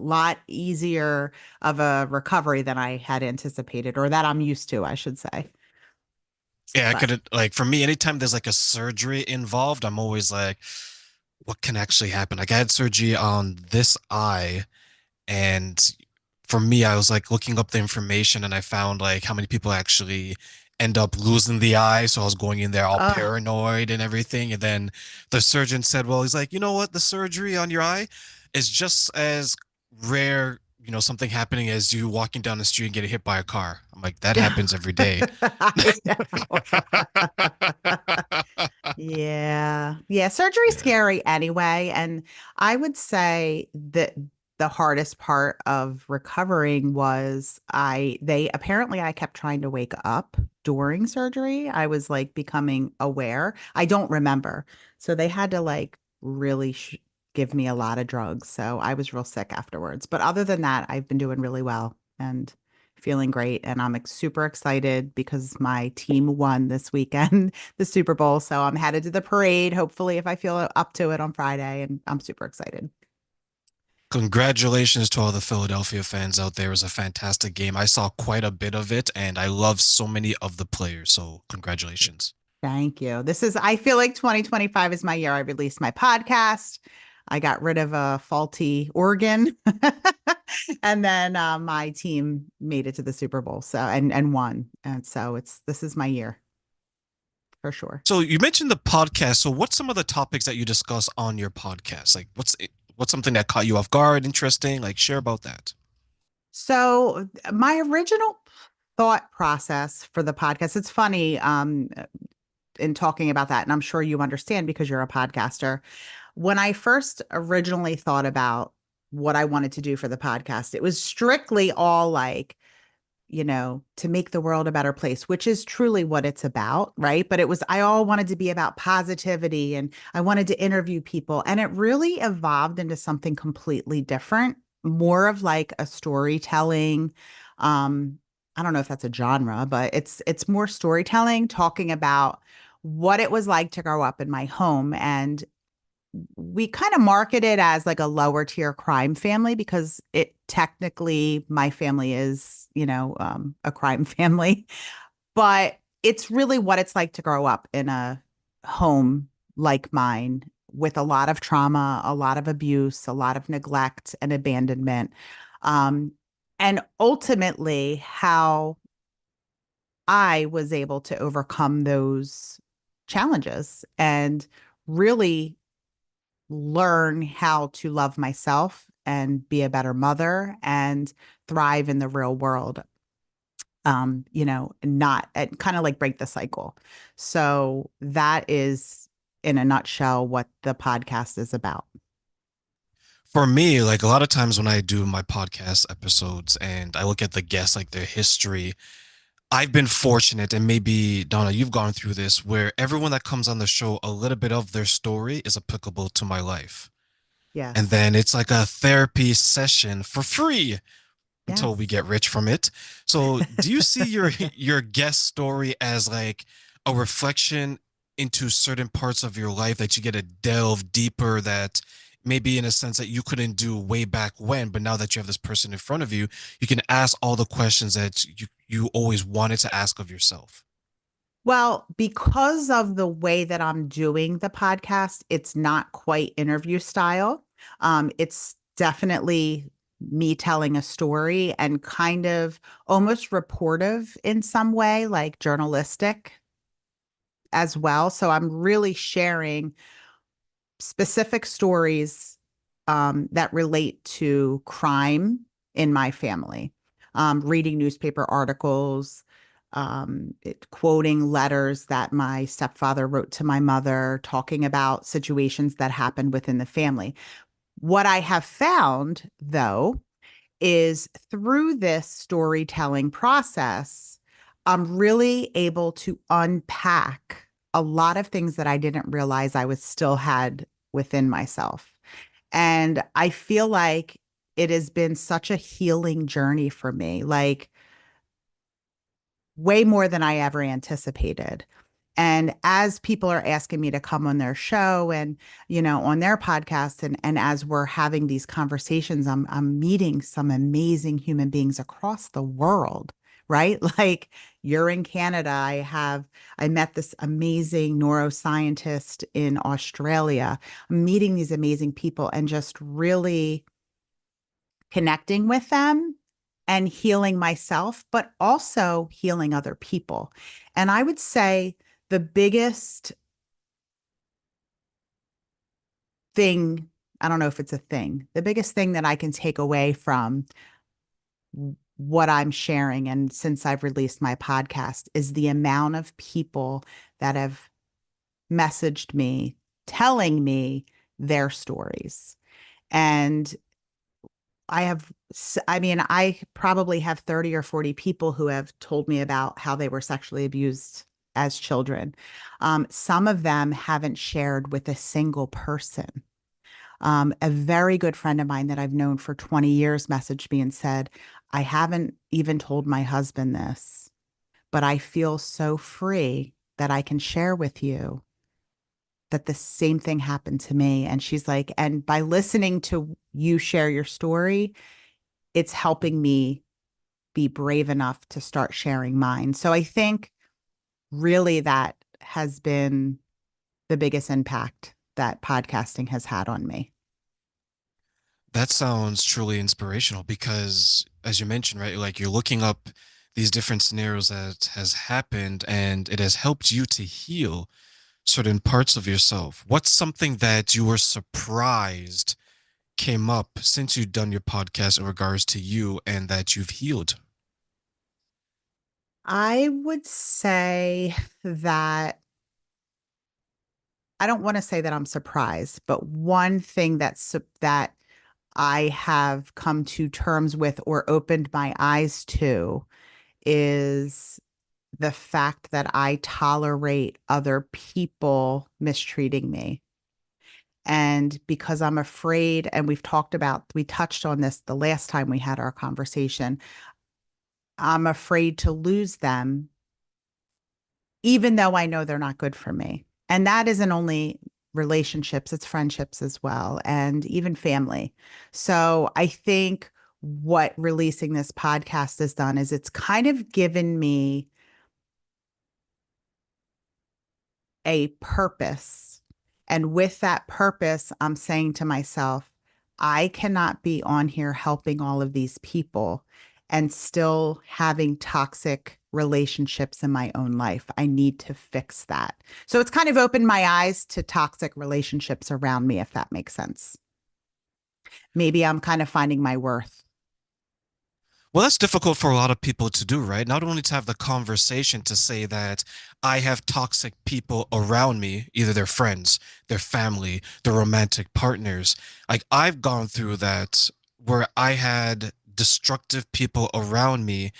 lot easier of a recovery than I had anticipated, or that I'm used to, I should say. Yeah, I But could like for me, anytime there's like a surgery involved, I'm always like, what can actually happen? Like I had surgery on this eye, and for me, I was like looking up the information and I found like how many people actually end up losing the eye. So I was going in there all uh, paranoid and everything. And then the surgeon said, well, he's like, you know what? The surgery on your eye is just as rare, something happening as you walking down the street and getting hit by a car. I'm like, that happens every day. I know. Yeah. Yeah. Surgery's Yeah. scary anyway. And I would say that the hardest part of recovering was I kept trying to wake up during surgery. I was like becoming aware. I don't remember. So they had to like really give me a lot of drugs. So I was real sick afterwards. But other than that, I've been doing really well and feeling great. And I'm super excited because my team won this weekend the Super Bowl. So I'm headed to the parade, hopefully, if I feel up to it on Friday. And I'm super excited. Congratulations to all the Philadelphia fans out there. It was a fantastic game. I saw quite a bit of it and I love so many of the players. So congratulations. Thank you. I feel like 2025 is my year. I released my podcast. I got rid of a faulty organ. And then my team made it to the Super Bowl. So, and won. And so this is my year for sure. So you mentioned the podcast. So what's some of the topics that you discuss on your podcast? Like what's something that caught you off guard, interesting? Like share about that. So my original thought process for the podcast, it's funny in talking about that, and I'm sure you understand because you're a podcaster. When I first originally thought about what I wanted to do for the podcast, it was strictly all like, to make the world a better place, which is truly what it's about, right? But I all wanted to be about positivity and I wanted to interview people. And it really evolved into something completely different, more of like a storytelling. Um, I don't know if that's a genre, but it's more storytelling, talking about what it was like to grow up in my home. And we kind of market it as like a lower tier crime family because it technically my family is, a crime family, but it's really what it's like to grow up in a home like mine with a lot of trauma, a lot of abuse, a lot of neglect and abandonment. Um, and ultimately, how I was able to overcome those challenges and really learn how to love myself and be a better mother and thrive in the real world. Not kind of like break the cycle. So that is in a nutshell what the podcast is about. For me, like a lot of times when I do my podcast episodes and I look at the guests, like their history, I've been fortunate, and maybe Donna, you've gone through this, where everyone that comes on the show, a little bit of their story is applicable to my life. And Yes. then it's like a therapy session for free until we Yes. get rich from it. So, do you see your your guest story as like a reflection into certain parts of your life that you get to delve deeper that maybe in a sense that you couldn't do way back when, but now that you have this person in front of you, you can ask all the questions that you always wanted to ask of yourself. Well, because of the way that I'm doing the podcast, it's not quite interview style. It's definitely me telling a story and kind of almost reportive in some way, like journalistic as well. So I'm really sharing specific stories that relate to crime in my family, reading newspaper articles, quoting letters that my stepfather wrote to my mother, talking about situations that happened within the family. What I have found, though, is through this storytelling process, I'm really able to unpack a lot of things that I didn't realize I was still had within myself. And I feel like it has been such a healing journey for me, like way more than I ever anticipated. And as people are asking me to come on their show and, on their podcast, and as we're having these conversations, I'm meeting some amazing human beings across the world, right? Like you're in Canada. I met this amazing neuroscientist in Australia. I'm meeting these amazing people and just really connecting with them and healing myself, but also healing other people. And I would say the biggest thing, I don't know if it's a thing, the biggest thing that I can take away from what I'm sharing, and since I've released my podcast, is the amount of people that have messaged me telling me their stories. And I mean, I probably have 30 or 40 people who have told me about how they were sexually abused as children. Some of them haven't shared with a single person. A very good friend of mine that I've known for 20 years messaged me and said, I haven't even told my husband this, but I feel so free that I can share with you that the same thing happened to me. And she's like, and by listening to you share your story, it's helping me be brave enough to start sharing mine. So I think really that has been the biggest impact that podcasting has had on me. That sounds truly inspirational because, as you mentioned, right, like you're looking up these different scenarios that has happened and it has helped you to heal certain parts of yourself. What's something that you were surprised came up since you've done your podcast in regards to you and that you've healed? I would say that I don't want to say that I'm surprised, but one thing that I have come to terms with or opened my eyes to is the fact that I tolerate other people mistreating me. And because I'm afraid, and we touched on this the last time we had our conversation, I'm afraid to lose them, even though I know they're not good for me. And that isn't only relationships, it's friendships as well, and even family. So I think what releasing this podcast has done is it's kind of given me a purpose. And with that purpose, I'm saying to myself, I cannot be on here helping all of these people and still having toxic relationships in my own life. I need to fix that. So it's kind of opened my eyes to toxic relationships around me, if that makes sense. Maybe I'm kind of finding my worth. Well, that's difficult for a lot of people to do, right? Not only to have the conversation to say that I have toxic people around me, either their friends, their family, their romantic partners. Like I've gone through that where I had destructive people around me,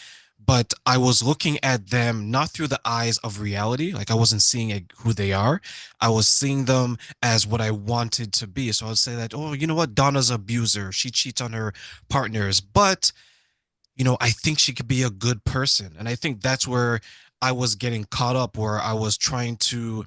but I was looking at them not through the eyes of reality. Like I wasn't seeing who they are. I was seeing them as what I wanted to be. So I would say that, oh, you know what? Donna's an abuser. She cheats on her partners, but I think she could be a good person. And I think that's where I was getting caught up, where I was trying to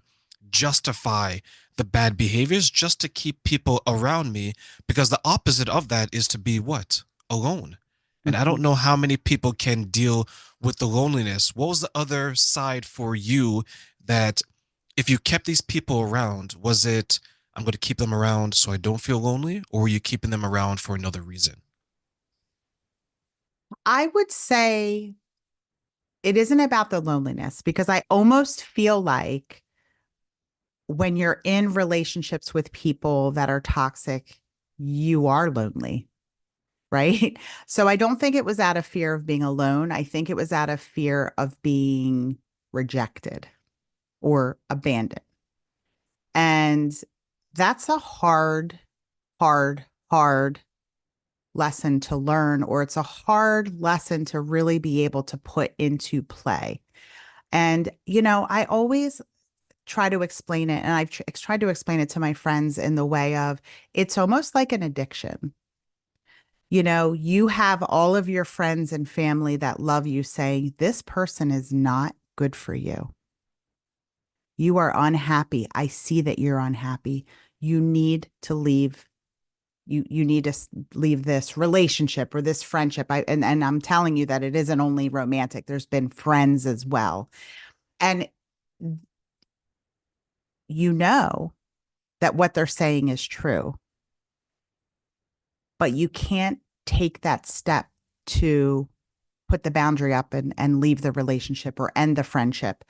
justify the bad behaviors just to keep people around me, because the opposite of that is to be what? Alone. And I don't Mhm. know how many people can deal with the loneliness. What was the other side for you that if you kept these people around, was it, I'm going to keep them around so I don't feel lonely, or were you keeping them around for another reason? I would say it isn't about the loneliness because I almost feel like when you're in relationships with people that are toxic, you are lonely, right? So I don't think it was out of fear of being alone. I think it was out of fear of being rejected or abandoned. And that's a hard lesson to learn, or it's a hard lesson to really be able to put into play. And, I always try to explain it, and tried to explain it to my friends in the way of it's almost like an addiction. You have all of your friends and family that love you saying, this person is not good for you. You are unhappy. I see that you're unhappy. You need to leave. You need to leave this relationship or this friendship. And I'm telling you that it isn't only romantic. There's been friends as well. And you know that what they're saying is true, but you can't take that step to put the boundary up and leave the relationship or end the friendship.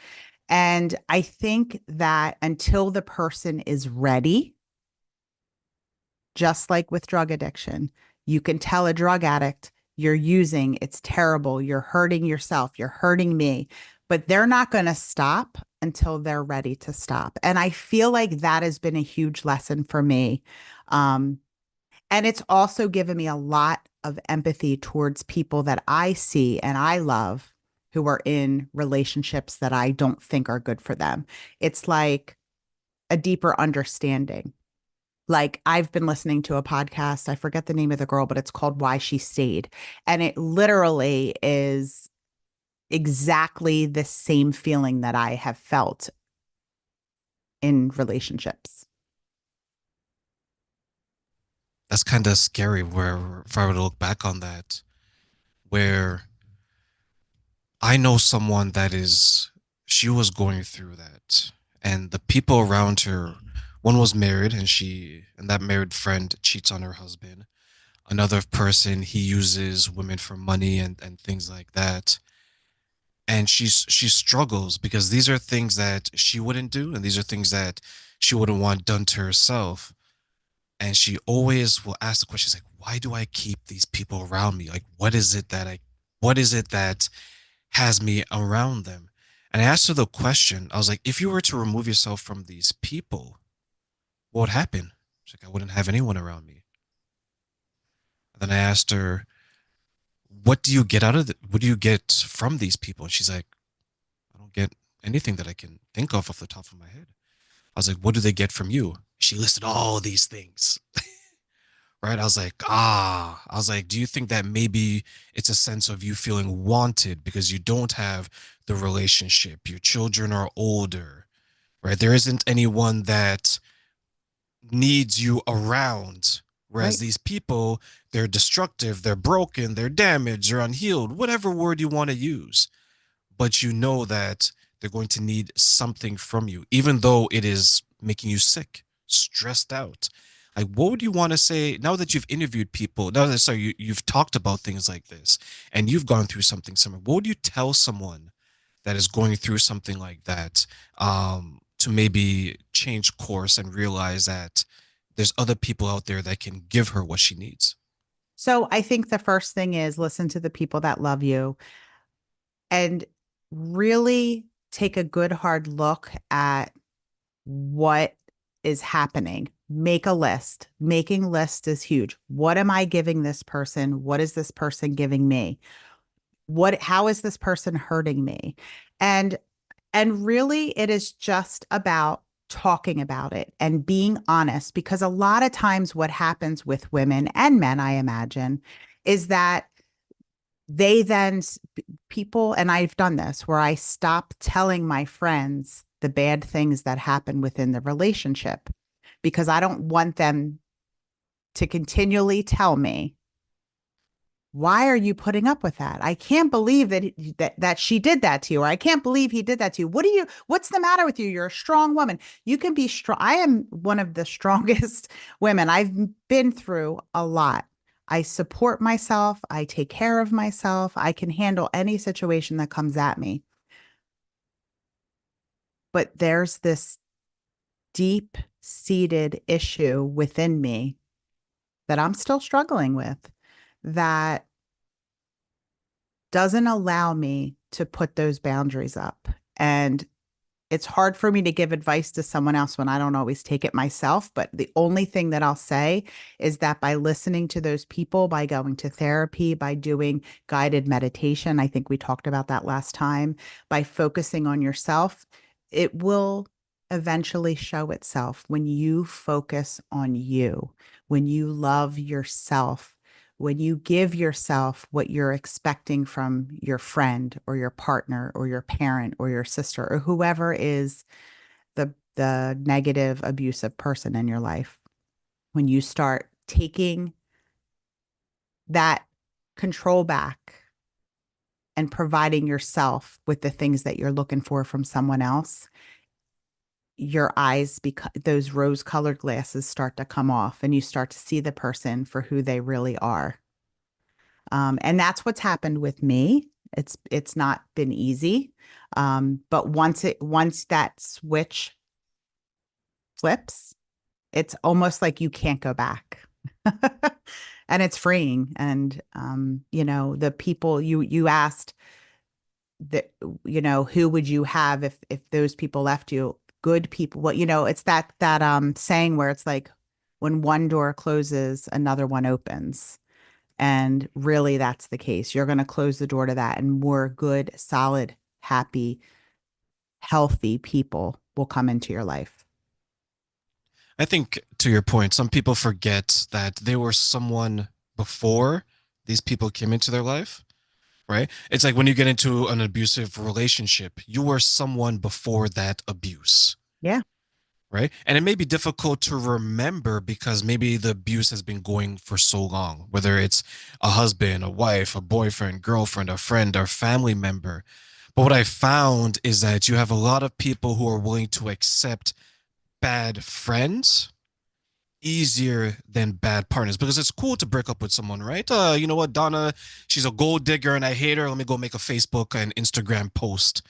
And I think that until the person is ready, just like with drug addiction, you can tell a drug addict you're using, it's terrible, you're hurting yourself, you're hurting me, but they're not going to stop until they're ready to stop. And I feel like that has been a huge lesson for me. Um, and it's also given me a lot of empathy towards people that I see and I love who are in relationships that I don't think are good for them. It's like a deeper understanding. Like I've been listening to a podcast, I forget the name of the girl, but it's called Why She Stayed. And it literally is exactly the same feeling that I have felt in relationships. That's kind of scary where if I were to look back on that, where I know someone that is she was going through that and the people around her, one was married and that married friend cheats on her husband. Another person, he uses women for money and things like that. And she struggles because these are things that she wouldn't do and these are things that she wouldn't want done to herself. And she always will ask the questions like, why do I keep these people around me? Like, what is it that has me around them? And I asked her the question. I was like, if you were to remove yourself from these people, what would happen? She's like, I wouldn't have anyone around me. And then I asked her, what do you get out of what do you get from these people? And she's like, I don't get anything that I can think of off the top of my head. I was like, what do they get from you? She listed all these things. Right? I was like, I was like, do you think that maybe it's a sense of you feeling wanted because you don't have the relationship? Your children are older, right? There isn't anyone that needs you around. Whereas Right. these people, they're destructive, they're broken, they're damaged, they're unhealed, whatever word you want to use. But you know that they're going to need something from you, even though it is making you sick, stressed out. Like, what would you want to say now that you've interviewed people? Now that sorry, you've talked about things like this, and you've gone through something similar. What would you tell someone that is going through something like that, to maybe change course and realize that there's other people out there that can give her what she needs? So I think the first thing is listen to the people that love you and really take a good hard look at what is happening. Make a list. Making lists is huge. What am I giving this person? What is this person giving me? How is this person hurting me? And really it is just about talking about it and being honest because a lot of times what happens with women and men, I imagine, is that they then people, and I've done this where I stop telling my friends the bad things that happen within the relationship because I don't want them to continually tell me, why are you putting up with that? I can't believe that she did that to you, or I can't believe he did that to you. What's the matter with you? You're a strong woman. You can be strong. I am one of the strongest women. I've been through a lot. I support myself. I take care of myself. I can handle any situation that comes at me. But there's this deep seated issue within me that I'm still struggling with that doesn't allow me to put those boundaries up. And it's hard for me to give advice to someone else when I don't always take it myself. But the only thing that I'll say is that by listening to those people, by going to therapy, by doing guided meditation, I think we talked about that last time, by focusing on yourself, it will eventually show itself when you focus on you, when you love yourself, when you give yourself what you're expecting from your friend or your partner or your parent or your sister or whoever is the negative abusive person in your life. When you start taking that control back and providing yourself with the things that you're looking for from someone else, your eyes, because those rose colored glasses start to come off and you start to see the person for who they really are. And that's what's happened with me. It's not been easy. But once that switch flips, it's almost like you can't go back. And it's freeing. And the people you asked that, who would you have if those people left you? Good people. Well, it's that saying where it's like when one door closes, another one opens. And really, that's the case. You're going to close the door to that, and more good, solid, happy, healthy people will come into your life. I think to your point, some people forget that they were someone before these people came into their life, right? It's like when you get into an abusive relationship, you were someone before that abuse, Yeah. right? And it may be difficult to remember because maybe the abuse has been going for so long, whether it's a husband, a wife, a boyfriend, girlfriend, a friend, or family member. But what I found is that you have a lot of people who are willing to accept bad friends easier than bad partners because it's cool to break up with someone, right? You know what, Donna, she's a gold digger and I hate her. Let me go make a Facebook and Instagram post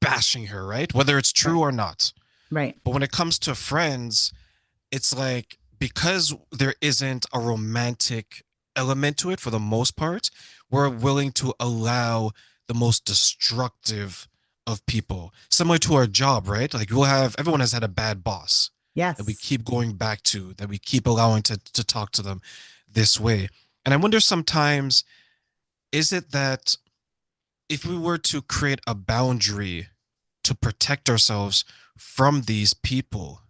bashing her, right? Whether it's true Right. or not. Right. But when it comes to friends, it's like because there isn't a romantic element to it for the most part, we're willing to allow the most destructive of people. Similar to our job, right? Like everyone has had a bad boss that we Yes. keep going back to, that we keep allowing to talk to them this way. And I wonder sometimes, is it that if we were to create a boundary to protect ourselves from these people,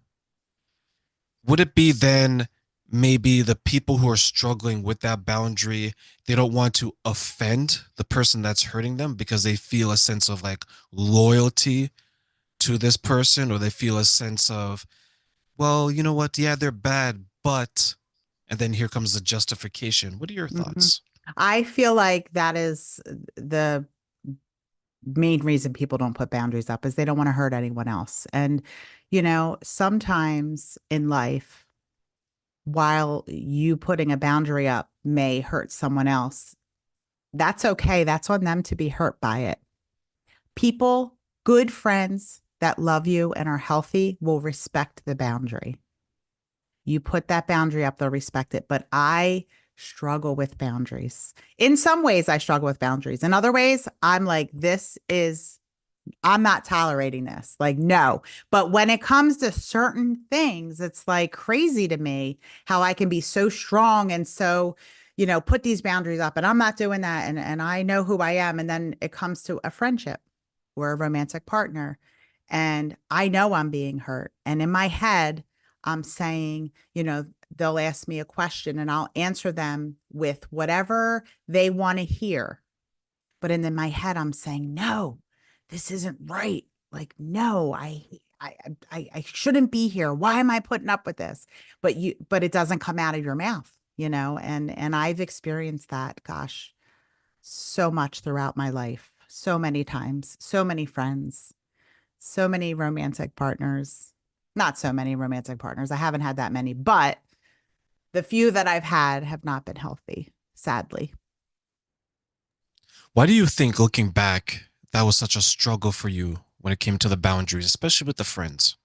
would it be then maybe the people who are struggling with that boundary, they don't want to offend the person that's hurting them because they feel a sense of like loyalty to this person, or they feel a sense of, well, you know what? Yeah, they're bad, but, and then here comes the justification. What are your Hmm. thoughts? I feel like that is the main reason people don't put boundaries up is they don't want to hurt anyone else. And, sometimes in life, while you putting a boundary up may hurt someone else, that's okay. That's on them to be hurt by it. People, good friends that love you and are healthy will respect the boundary. You put that boundary up, they'll respect it. But I struggle with boundaries. In some ways, I struggle with boundaries. In other ways, I'm like, I'm not tolerating this. Like, no. But when it comes to certain things, it's like crazy to me how I can be so strong and so, put these boundaries up and I'm not doing that. And I know who I am. And then it comes to a friendship or a romantic partner. And I know I'm being hurt. And in my head, I'm saying, they'll ask me a question and I'll answer them with whatever they want to hear. But in my head, I'm saying, no, this isn't right. Like, no, I shouldn't be here. Why am I putting up with this? But it doesn't come out of your mouth, and I've experienced that, gosh, so much throughout my life, so many times, so many friends, so many romantic partners. Not so many romantic partners. I haven't had that many, but the few that I've had have not been healthy, sadly. Why do you think, looking back, that was such a struggle for you when it came to the boundaries, especially with the friends?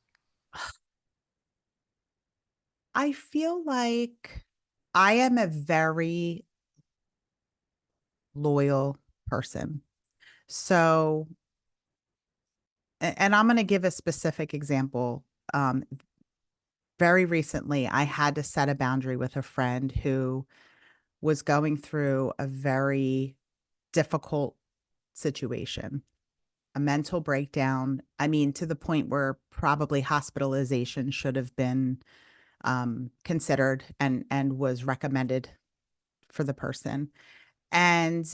I feel like I am a very loyal person. So, and I'm going to give a specific example. Very recently, I had to set a boundary with a friend who was going through a very difficult situation, a mental breakdown. I mean, to the point where probably hospitalization should have been considered and was recommended for the person. And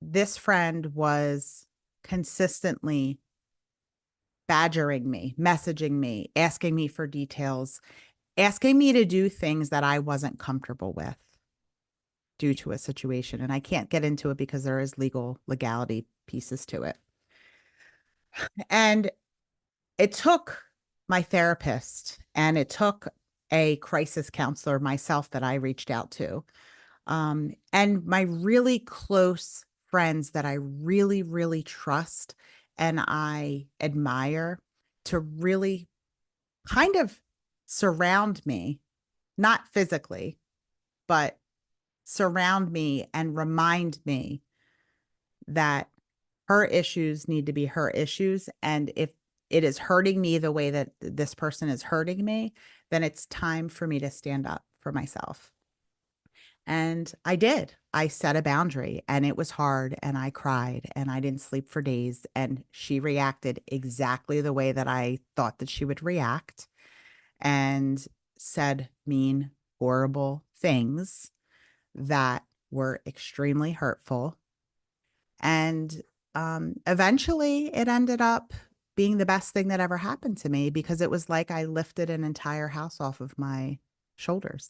this friend was consistently badgering me, messaging me, asking me for details, asking me to do things that I wasn't comfortable with due to a situation. And I can't get into it because there is legality pieces to it. And it took my therapist and it took a crisis counselor myself that I reached out to. And my really close friends that I really, really trust and I admire to really kind of surround me, not physically, but surround me and remind me that her issues need to be her issues. And if it is hurting me the way that this person is hurting me, then it's time for me to stand up for myself. And I did. I set a boundary and it was hard and I cried and I didn't sleep for days. And she reacted exactly the way that I thought that she would react and said mean, horrible things that were extremely hurtful. And eventually it ended up being the best thing that ever happened to me because it was like I lifted an entire house off of my shoulders.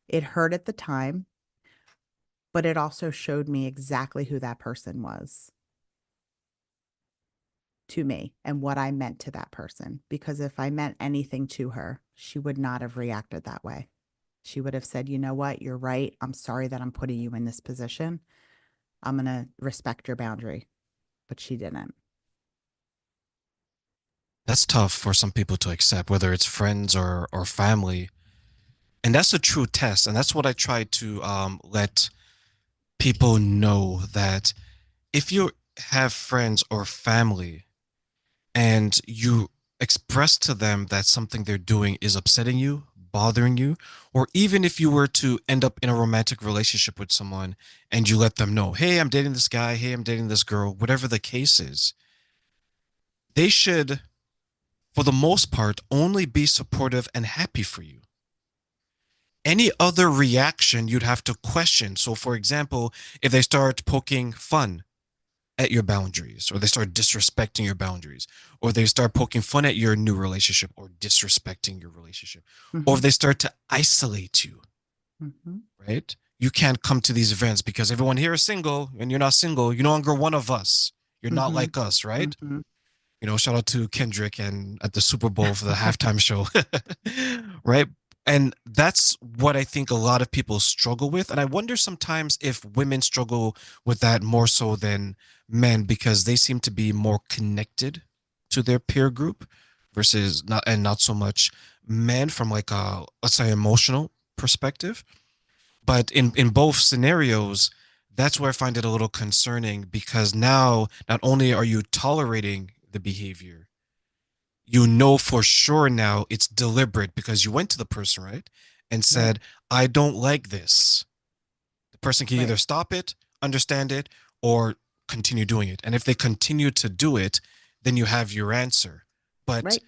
It hurt at the time, but it also showed me exactly who that person was to me and what I meant to that person. Because if I meant anything to her, she would not have reacted that way. She would have said, you know what, you're right. I'm sorry that I'm putting you in this position. I'm going to respect your boundary. But she didn't. That's tough for some people to accept, whether it's friends or family. And that's a true test. And that's what I try to let people know, that if you have friends or family and you express to them that something they're doing is upsetting you, bothering you, or even if you were to end up in a romantic relationship with someone and you let them know, hey, I'm dating this guy, hey, I'm dating this girl, whatever the case is, they should, for the most part, only be supportive and happy for you. Any other reaction you'd have to question. So, for example, if they start poking fun at your boundaries, or they start disrespecting your boundaries, or they start poking fun at your new relationship or disrespecting your relationship, or if Mm-hmm. they start to isolate you, Mm-hmm. right? You can't come to these events because everyone here is single and you're not single. You're no longer one of us. You're not Mm-hmm. like us, right? Mm-hmm. Shout out to Kendrick and at the Super Bowl for the halftime show, right? And that's what I think a lot of people struggle with. And I wonder sometimes if women struggle with that more so than men because they seem to be more connected to their peer group versus not so much men from like a, let's say, emotional perspective. But in both scenarios, that's where I find it a little concerning because now not only are you tolerating the behavior, you know for sure now it's deliberate because you went to the person, right? And Right. said, I don't like this. The person can Right. either stop it, understand it, or continue doing it. And if they continue to do it, then you have your answer. But Right.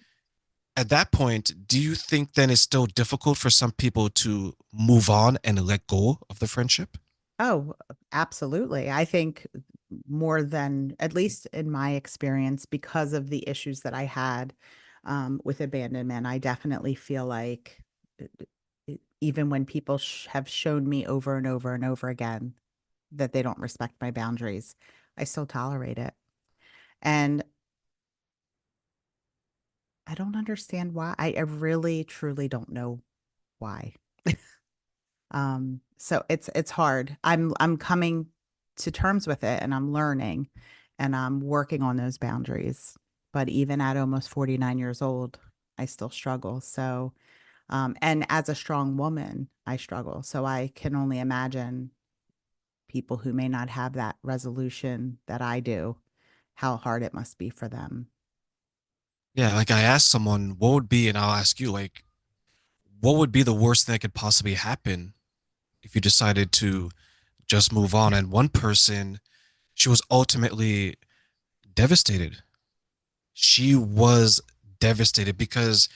at that point, do you think then it's still difficult for some people to move on and let go of the friendship? Oh, absolutely. I think more than, at least in my experience, because of the issues that I had with abandonment, I definitely feel like even when people have shown me over and over and over again that they don't respect my boundaries, I still tolerate it. And I don't understand why. I really, truly don't know why. So it's hard. I'm coming to terms with it and I'm learning and I'm working on those boundaries. But even at almost 49 years old, I still struggle. So, and as a strong woman, I struggle. So I can only imagine people who may not have that resolution that I do, how hard it must be for them. Yeah, like I asked someone, what would be, and I'll ask you, like, what would be the worst thing that could possibly happen if you decided to just move on? And one person, she was ultimately devastated. She was devastated because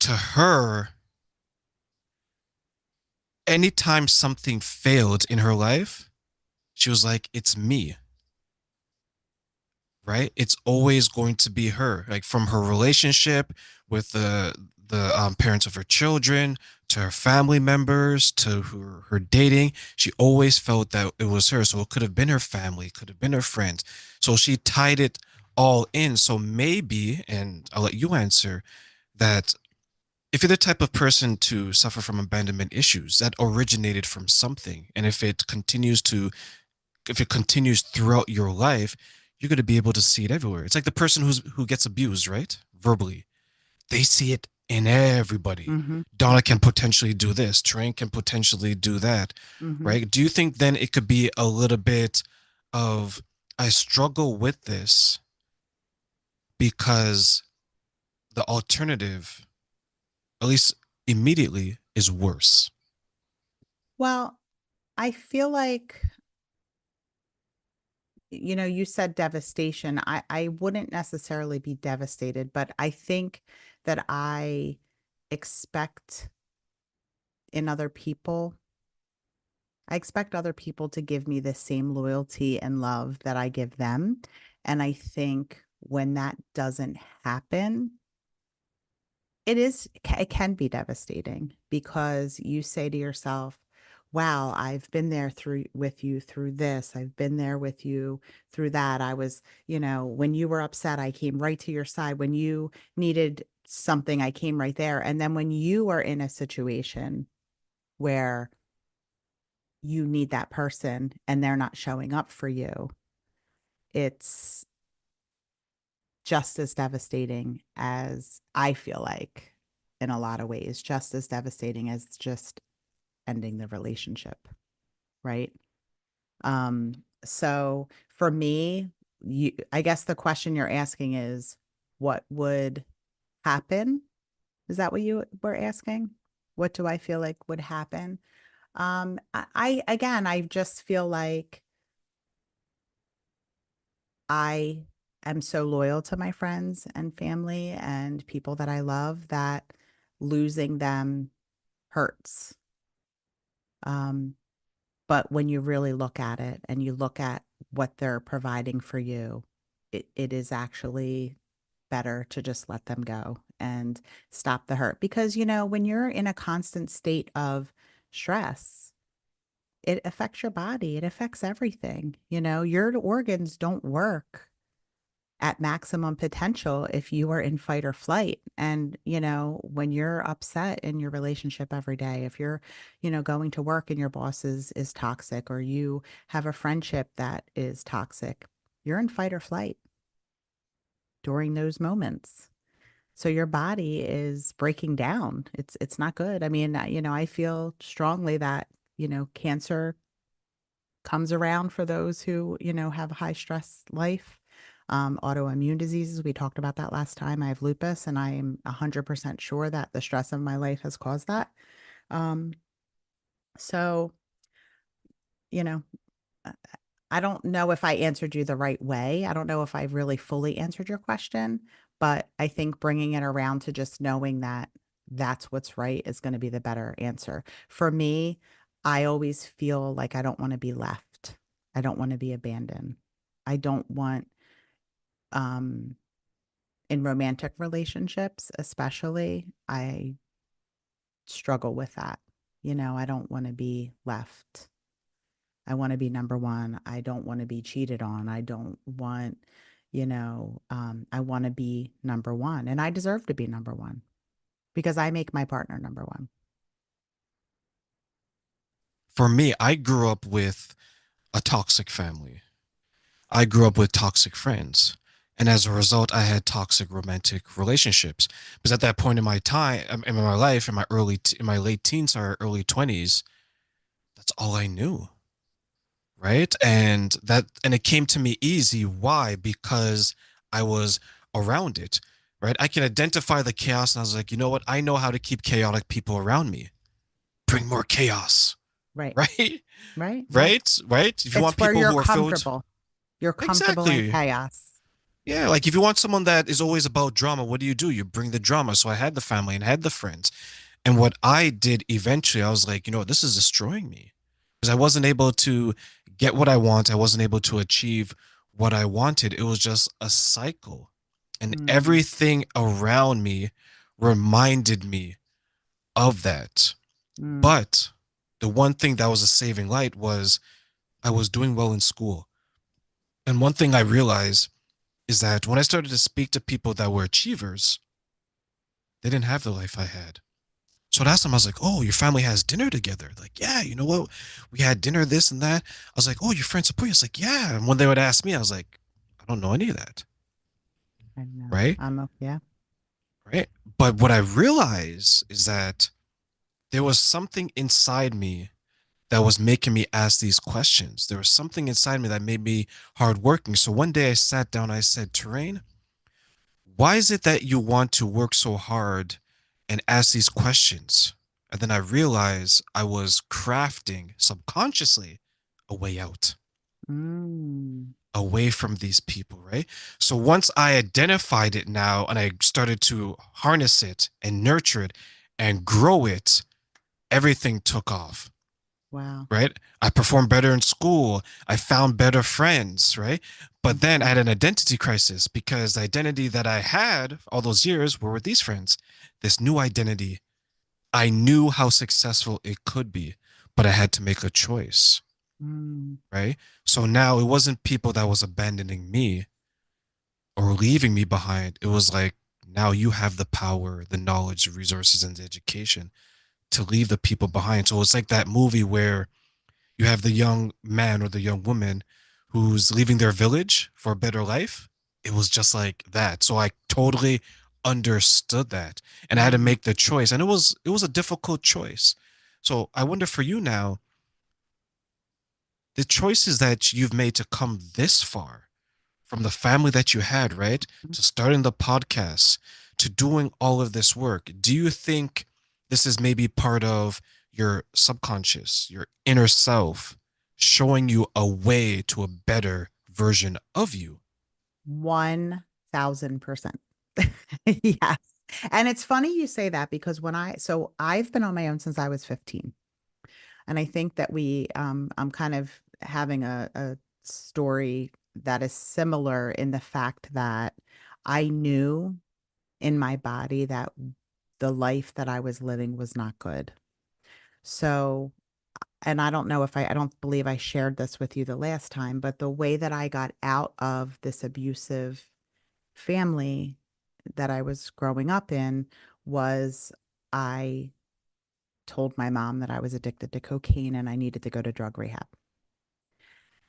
to her, anytime something failed in her life, she was like, it's me. right? It's always going to be her, like from her relationship with the parents of her children to her family members to her dating. She always felt that it was her. So it could have been her family, could have been her friends. So she tied it all in. So maybe, and I'll let you answer that if you're the type of person to suffer from abandonment issues, that originated from something. And if it continues throughout your life, you're going to be able to see it everywhere. It's like the person who gets abused, right? Verbally. They see it in everybody. Hmm. Donna can potentially do this, Train can potentially do that, Hmm. right? Do you think then it could be a little bit of I struggle with this because the alternative, at least immediately, is worse? Well, I feel like, you said devastation. I wouldn't necessarily be devastated, but I think that I expect in other people, I expect other people to give me the same loyalty and love that I give them. And I think when that doesn't happen, it can be devastating because you say to yourself, wow, I've been there through with you through this. I've been there with you through that. I was, when you were upset, I came right to your side. When you needed something, I came right there. And then when you are in a situation where you need that person and they're not showing up for you, it's just as devastating as I feel like in a lot of ways, just as devastating as just ending the relationship, right? Um, so for me, I guess the question you're asking is what would happen? Is that what you were asking? What do I feel like would happen? Again, I just feel like I am so loyal to my friends and family and people that I love that losing them hurts. Um, but when you really look at it and you look at what they're providing for you, it is actually better to just let them go and stop the hurt. Because, when you're in a constant state of stress, it affects your body, it affects everything. Your organs don't work at maximum potential if you are in fight or flight. And, when you're upset in your relationship every day, if you're, going to work and your boss is toxic, or you have a friendship that is toxic, you're in fight or flight during those moments. So your body is breaking down. It's not good. I mean, I feel strongly that, cancer comes around for those who, have a high stress life. Autoimmune diseases, we talked about that last time. I have lupus, and I am 100% sure that the stress of my life has caused that. Um, so, you know, uh, I don't know if I answered you the right way. I don't know if I really fully answered your question, but I think bringing it around to just knowing that that's what's right is going to be the better answer. For me, I always feel like I don't want to be left. I don't want to be abandoned. I don't want, um, in romantic relationships, especially, I struggle with that. I don't want to be left. I want to be number one. I don't want to be cheated on. I don't want, I want to be number one. And I deserve to be number one because I make my partner number one. For me, I grew up with a toxic family. I grew up with toxic friends. And as a result, I had toxic romantic relationships. Because at that point in my time, in my life, in my late teens or early 20s, that's all I knew. Right. And it came to me easy. Why? Because I was around it. Right. I can identify the chaos. And I was like, you know what? I know how to keep chaotic people around me. Bring more chaos. Right. Right. Right. Right. If you It's want where people you're who are filled, comfortable. You're comfortable in exactly. chaos. Yeah, like if you want someone that is always about drama, what do? You bring the drama. So I had the family and I had the friends. And what I did eventually, I was like, you know what, this is destroying me. Because I wasn't able to get what I want. I wasn't able to achieve what I wanted. It was just a cycle. And Mm, everything around me reminded me of that. mm, But the one thing that was a saving light was I was doing well in school. And one thing I realized is that when I started to speak to people that were achievers, they didn't have the life I had. So I asked them, I was like, oh, your family has dinner together. Like, yeah, you know what? We had dinner, this and that. I was like, oh, your friends support you. I was like, yeah. And when they would ask me, I was like, I don't know any of that. I know. Right. Yeah. Right. But what I realized is that there was something inside me that was making me ask these questions. There was something inside me that made me hardworking. So one day I sat down, I said, Terrain, why is it that you want to work so hard and ask these questions? And then I realized I was crafting subconsciously a way out, Mm, away from these people, right? So once I identified it now and I started to harness it and nurture it and grow it, everything took off. wow. Right? I performed better in school. I found better friends, right? But then I Hmm. had an identity crisis because the identity that I had all those years were with these friends. This new identity, I knew how successful it could be, but I had to make a choice, Mm, right? So now it wasn't people that was abandoning me or leaving me behind. It was like, now you have the power, the knowledge, the resources, and the education to leave the people behind. So it's like that movie where you have the young man or the young woman who's leaving their village for a better life. It was just like that. So I totally understood that. And I had to mm. make the choice. And it was a difficult choice. So I wonder for you now, the choices that you've made to come this far from the family that you had, right? To starting the podcast, to doing all of this work, do you think this is maybe part of your subconscious, your inner self, showing you a way to a better version of you? 1000%. Yes. And it's funny you say that because so I've been on my own since I was 15. And I think that I'm kind of having a story that is similar in the fact that I knew in my body that the life that I was living was not good. So, and I don't know if I don't believe I shared this with you the last time, but the way that I got out of this abusive family that I was growing up in was I told my mom that I was addicted to cocaine and I needed to go to drug rehab.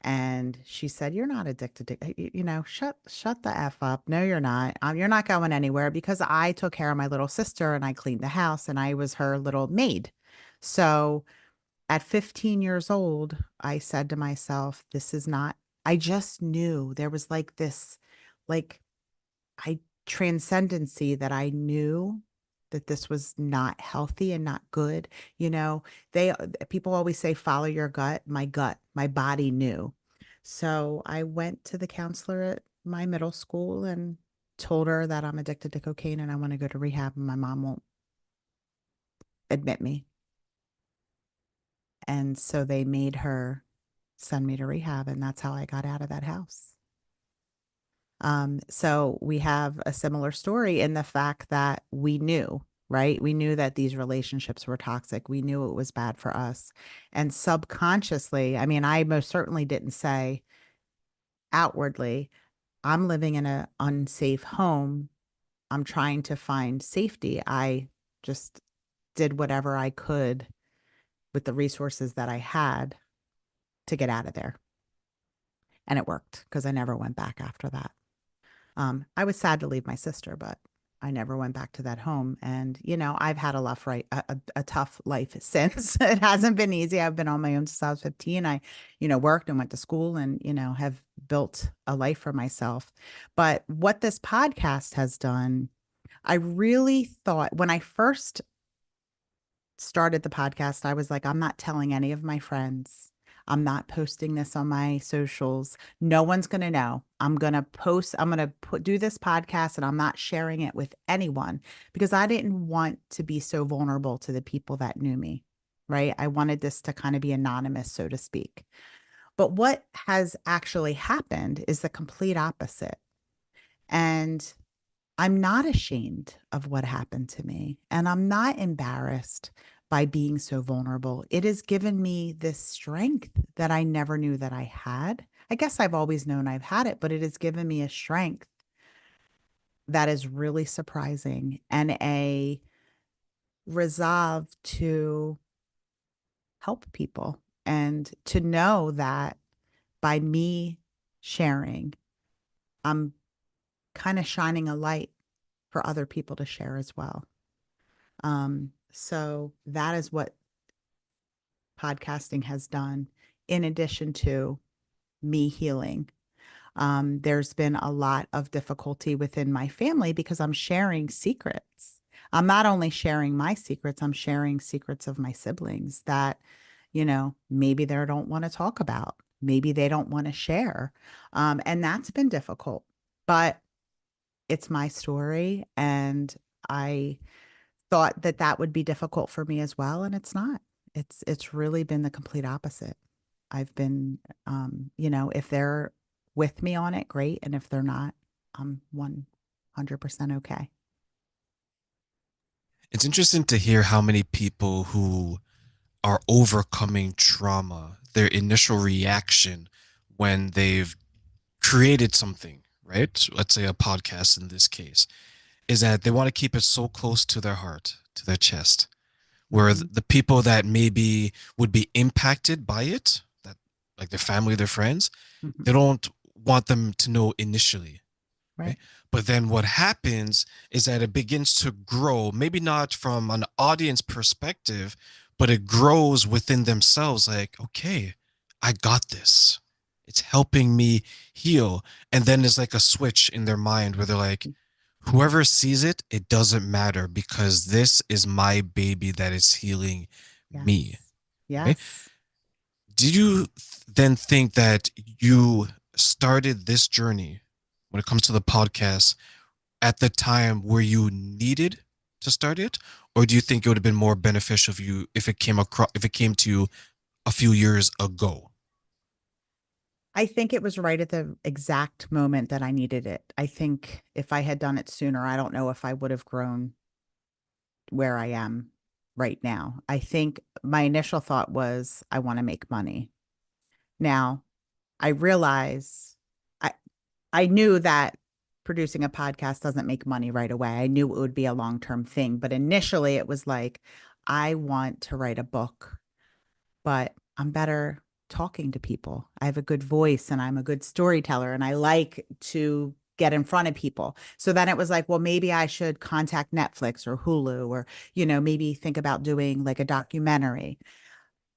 And she said, "You're not addicted to, shut the F up. No, you're not. You're not going anywhere," because I took care of my little sister and I cleaned the house and I was her little maid. So at 15 years old, I said to myself, this is not, I just knew there was like this, like, I transcendency that I knew that this was not healthy and not good. You know, they people always say follow your gut. My gut, my body knew. So I went to the counselor at my middle school and told her that I'm addicted to cocaine and I want to go to rehab and my mom won't admit me. And so they made her send me to rehab and that's how I got out of that house. So we have a similar story in the fact that we knew, right? We knew that these relationships were toxic. We knew it was bad for us. And subconsciously, I mean, I most certainly didn't say outwardly, I'm living in an unsafe home. I'm trying to find safety. I just did whatever I could with the resources that I had to get out of there. And it worked because I never went back after that. I was sad to leave my sister, but I never went back to that home. And, I've had a tough life since. It hasn't been easy. I've been on my own since I was 15. I, worked and went to school and, have built a life for myself. But what this podcast has done, I really thought when I first started the podcast, I was like, I'm not telling any of my friends. I'm not posting this on my socials. No one's going to know. I'm going to do this podcast and I'm not sharing it with anyone because I didn't want to be so vulnerable to the people that knew me, right? I wanted this to kind of be anonymous, so to speak. But what has actually happened is the complete opposite. And I'm not ashamed of what happened to me, and I'm not embarrassed by being so vulnerable. It has given me this strength that I never knew that I had. I guess I've always known I've had it, but it has given me a strength that is really surprising and a resolve to help people and to know that by me sharing, I'm kind of shining a light for other people to share as well. So that is what podcasting has done, in addition to me healing. There's been a lot of difficulty within my family because I'm sharing secrets. I'm not only sharing my secrets, I'm sharing secrets of my siblings that, maybe they don't want to talk about. Maybe they don't want to share. And that's been difficult, but it's my story. And I thought that that would be difficult for me as well, and it's not. It's really been the complete opposite. I've been, if they're with me on it, great, and if they're not, I'm 100% okay. It's interesting to hear how many people who are overcoming trauma, their initial reaction when they've created something, right? Let's say a podcast in this case, is that they want to keep it so close to their heart, to their chest, where Hmm. the people that maybe would be impacted by it, that like their family, their friends, Hmm. they don't want them to know initially. Right. Right? But then what happens is that it begins to grow, maybe not from an audience perspective, but it grows within themselves like, okay, I got this. It's helping me heal. And then there's like a switch in their mind where they're like, whoever sees it, it doesn't matter because this is my baby that is healing me. Yes. Right? Yes. Did you then think that you started this journey when it comes to the podcast at the time where you needed to start it, or do you think it would have been more beneficial if it came across if it came to you a few years ago? I think it was right at the exact moment that I needed it. I think if I had done it sooner, I don't know if I would have grown where I am right now. I think my initial thought was, I want to make money. Now, I realize I I knew that producing a podcast doesn't make money right away. I knew it would be a long-term thing, but initially it was like, I want to write a book, but I'm better talking to people. I have a good voice and I'm a good storyteller and I like to get in front of people. So then it was like, well, maybe I should contact Netflix or Hulu or, maybe think about doing like a documentary.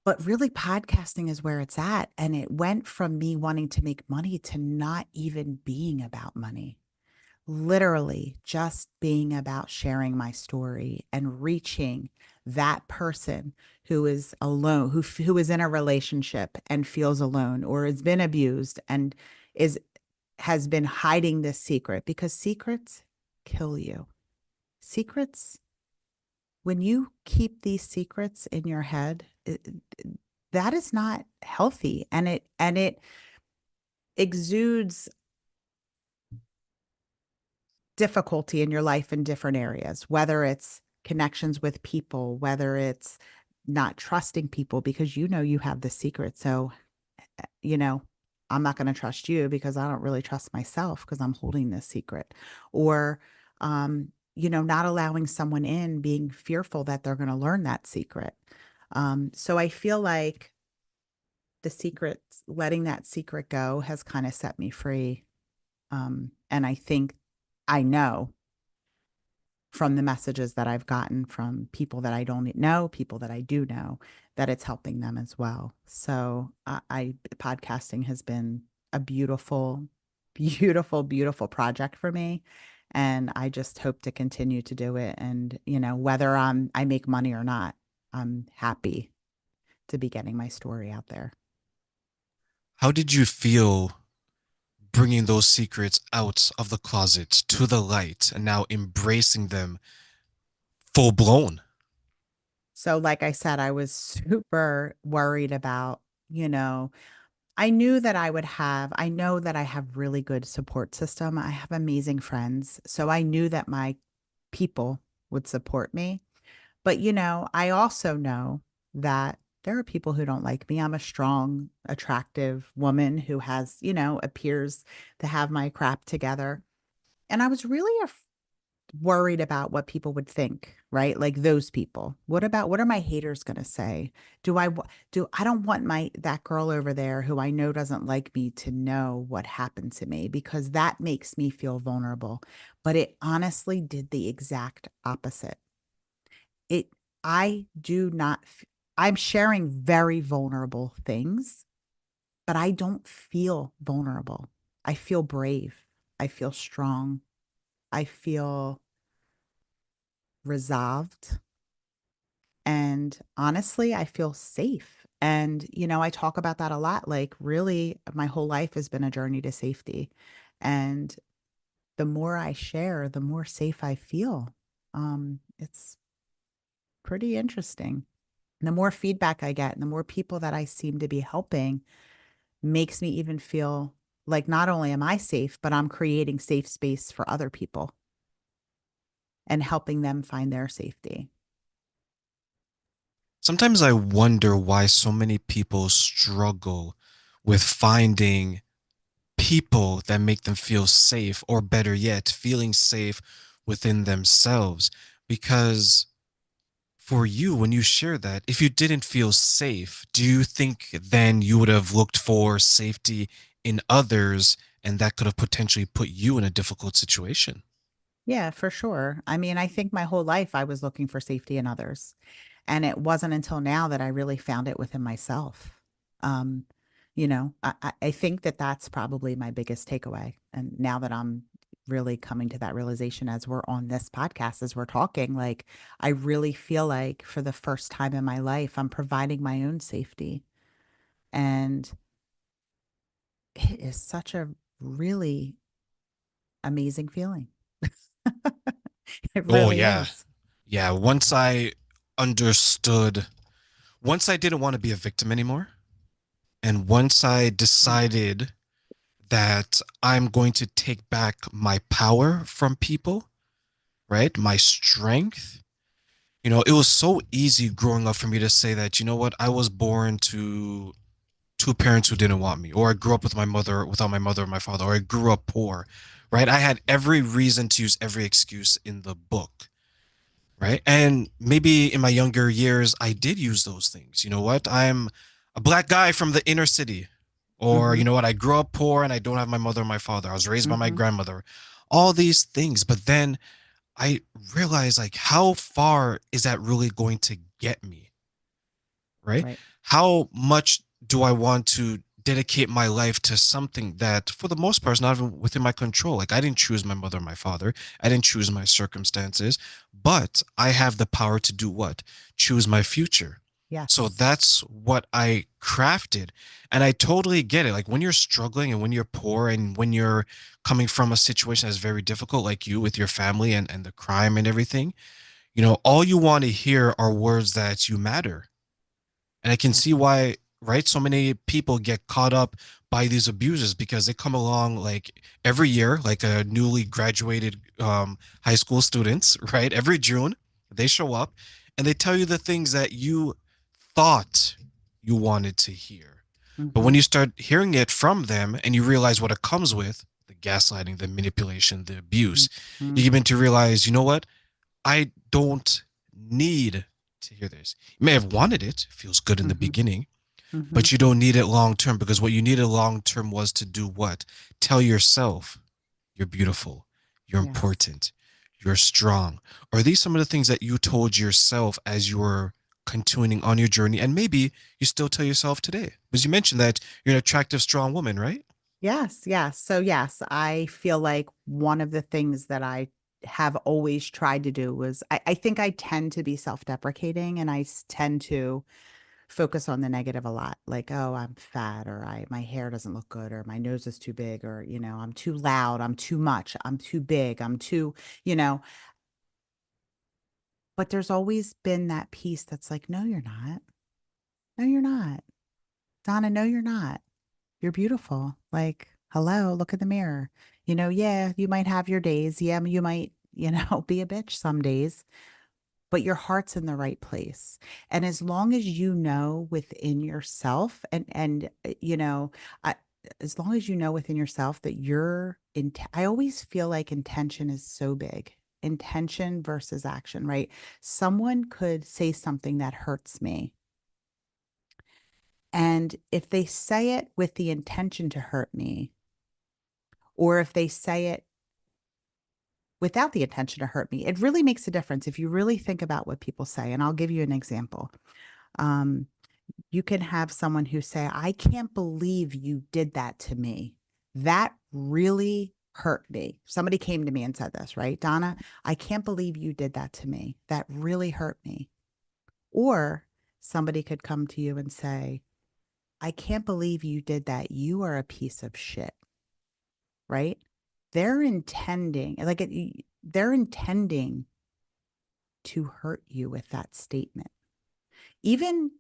But really, podcasting is where it's at. And it went from me wanting to make money to not even being about money, literally just being about sharing my story and reaching that person who is alone, who is in a relationship and feels alone or has been abused and is has been hiding this secret because secrets kill you. Secrets, when you keep these secrets in your head, that is not healthy, and it exudes difficulty in your life in different areas, whether it's connections with people, whether it's not trusting people because you have the secret. So, you know, I'm not going to trust you because I don't really trust myself because I'm holding this secret. Or, not allowing someone in, being fearful that they're going to learn that secret. So I feel like the secret, letting that secret go has kind of set me free. And I think I know from the messages that I've gotten from people that I don't know, people that I do know, that it's helping them as well. So podcasting has been a beautiful, beautiful, beautiful project for me. And I just hope to continue to do it. And, whether I make money or not, I'm happy to be getting my story out there. How did you feel bringing those secrets out of the closet to the light and now embracing them full blown? So, like I said, I was super worried about, I knew that I know that I have really good support system. I have amazing friends. So I knew that my people would support me. But, I also know that there are people who don't like me. I'm a strong, attractive woman who has, appears to have my crap together. And I was really worried about what people would think, right? Like those people. What are my haters going to say? I don't want that girl over there who I know doesn't like me to know what happened to me because that makes me feel vulnerable. But it honestly did the exact opposite. It I do not I'm sharing very vulnerable things, but I don't feel vulnerable. I feel brave. I feel strong. I feel resolved. And honestly, I feel safe. And, I talk about that a lot. Like, really, my whole life has been a journey to safety. And the more I share, the more safe I feel. It's pretty interesting. And the more feedback I get and the more people that I seem to be helping makes me even feel like not only am I safe, but I'm creating safe space for other people and helping them find their safety. Sometimes I wonder why so many people struggle with finding people that make them feel safe, or better yet, feeling safe within themselves. Because for you, when you share that, if you didn't feel safe, do you think then you would have looked for safety in others and that could have potentially put you in a difficult situation? Yeah, for sure. I mean, I think my whole life I was looking for safety in others. And it wasn't until now that I really found it within myself. Um, I think that that's probably my biggest takeaway. And now that I'm really coming to that realization as we're on this podcast, as we're talking, like I really feel like for the first time in my life, I'm providing my own safety. And it is such a really amazing feeling. It Oh, really yeah. is. Yeah. Understood, once I didn't want to be a victim anymore, and once I decided that I'm going to take back my power from people, right? My strength. It was so easy growing up for me to say that, you know what, I was born to two parents who didn't want me, or I grew up with my mother without my mother or my father, or I grew up poor, right? I had every reason to use every excuse in the book, right? And maybe in my younger years, I did use those things. You know what? I'm a black guy from the inner city. Or, you Mm-hmm. know what? I grew up poor and I don't have my mother or my father. I was raised by my Mm-hmm. grandmother. All these things. But then I realized, like, how far is that really going to get me? Right? Right. How much do I want to dedicate my life to something that, for the most part, is not even within my control? Like, I didn't choose my mother or my father, I didn't choose my circumstances, but I have the power to do what? Choose my future. So Yes. that's what I crafted. And I totally get it. Like, when you're struggling and when you're poor and when you're coming from a situation that's very difficult, like you with your family and the crime and everything, all you want to hear are words that you matter, and I can see Yes. why, right? So many people get caught up by these abuses because they come along like every year, like a newly graduated high school students, right? Every June, they show up and they tell you the things that you thought you wanted to hear. But when Mm-hmm. you start hearing it from them and you realize what it comes with, the gaslighting, the manipulation, the abuse, you Mm-hmm. begin to realize, you know what? I don't need to hear this. You may have wanted it, feels good in the Mm-hmm. beginning, Mm-hmm. but you don't need it long term, because what you needed long term was to do what? Tell yourself you're beautiful, you're Yes. important, you're strong. Are these some of the things that you told yourself as you were continuing on your journey? And maybe you still tell yourself today, because you mentioned that you're an attractive, strong woman, right? Yes. Yes. So, yes, I feel like one of the things that I have always tried to do was I think I tend to be self-deprecating and tend to focus on the negative a lot. Like, oh, I'm fat or my hair doesn't look good or my nose is too big or, I'm too loud, I'm too much, I'm too big, I'm too, you know, but there's always been that piece that's like, no, you're not. No, you're not. Donna, no, you're not. You're beautiful. Like, hello, look in the mirror. Yeah, you might have your days. Yeah, you might, be a bitch some days, but your heart's in the right place. And as long as you know within yourself I, as long as you know within yourself that I always feel like intention is so big. Intention versus action, right? Someone could say something that hurts me. And if they say it with the intention to hurt me, or if they say it without the intention to hurt me, it really makes a difference if you really think about what people say. And I'll give you an example. Um, you can have someone who say, I can't believe you did that to me. That really hurt me. Somebody came to me and said this, right? Donna, I can't believe you did that to me. That really hurt me. Or somebody could come to you and say, I can't believe you did that. You are a piece of shit, right? They're intending, like they're intending to hurt you with that statement. Even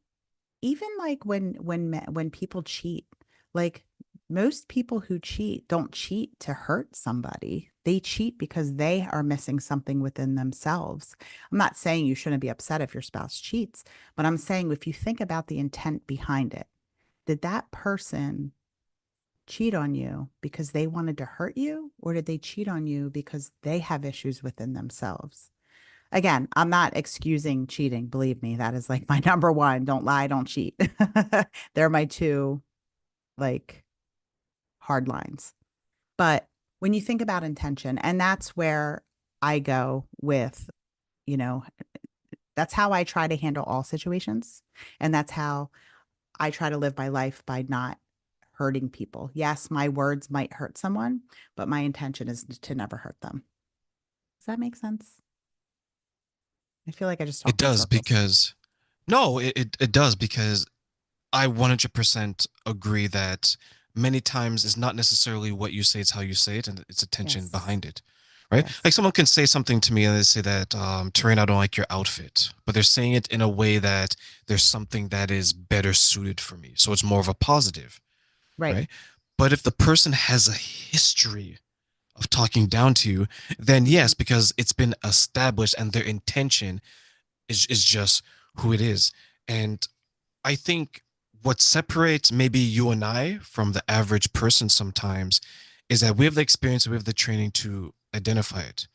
even like when people cheat, like most people who cheat don't cheat to hurt somebody. They cheat because they are missing something within themselves. I'm not saying you shouldn't be upset if your spouse cheats, but I'm saying if you think about the intent behind it, did that person cheat on you because they wanted to hurt you, or did they cheat on you because they have issues within themselves? Again, I'm not excusing cheating. Believe me, that is like my number one. Don't lie, don't cheat. They're my two like hard lines. But when you think about intention, and that's where I go with, you know, that's how I try to handle all situations. And that's how I try to live my life by not hurting people. Yes, my words might hurt someone, but my intention is to never hurt them. Does that make sense? I feel like I just It talked in does circles. because no, it does because I 100% agree that many times it's not necessarily what you say, it's how you say it, and it's attention Yes. behind it, right? Like Yes. someone can say something to me and they say that, Terrain, I don't like your outfit, but they're saying it in a way that there's something that is better suited for me. So it's more of a positive, Right. right? But if the person has a history of talking down to you, then Mm-hmm. yes, because it's been established and their intention is just who it is. And I think what separates maybe you and I from the average person sometimes is that we have the experience, we have the training to identify it,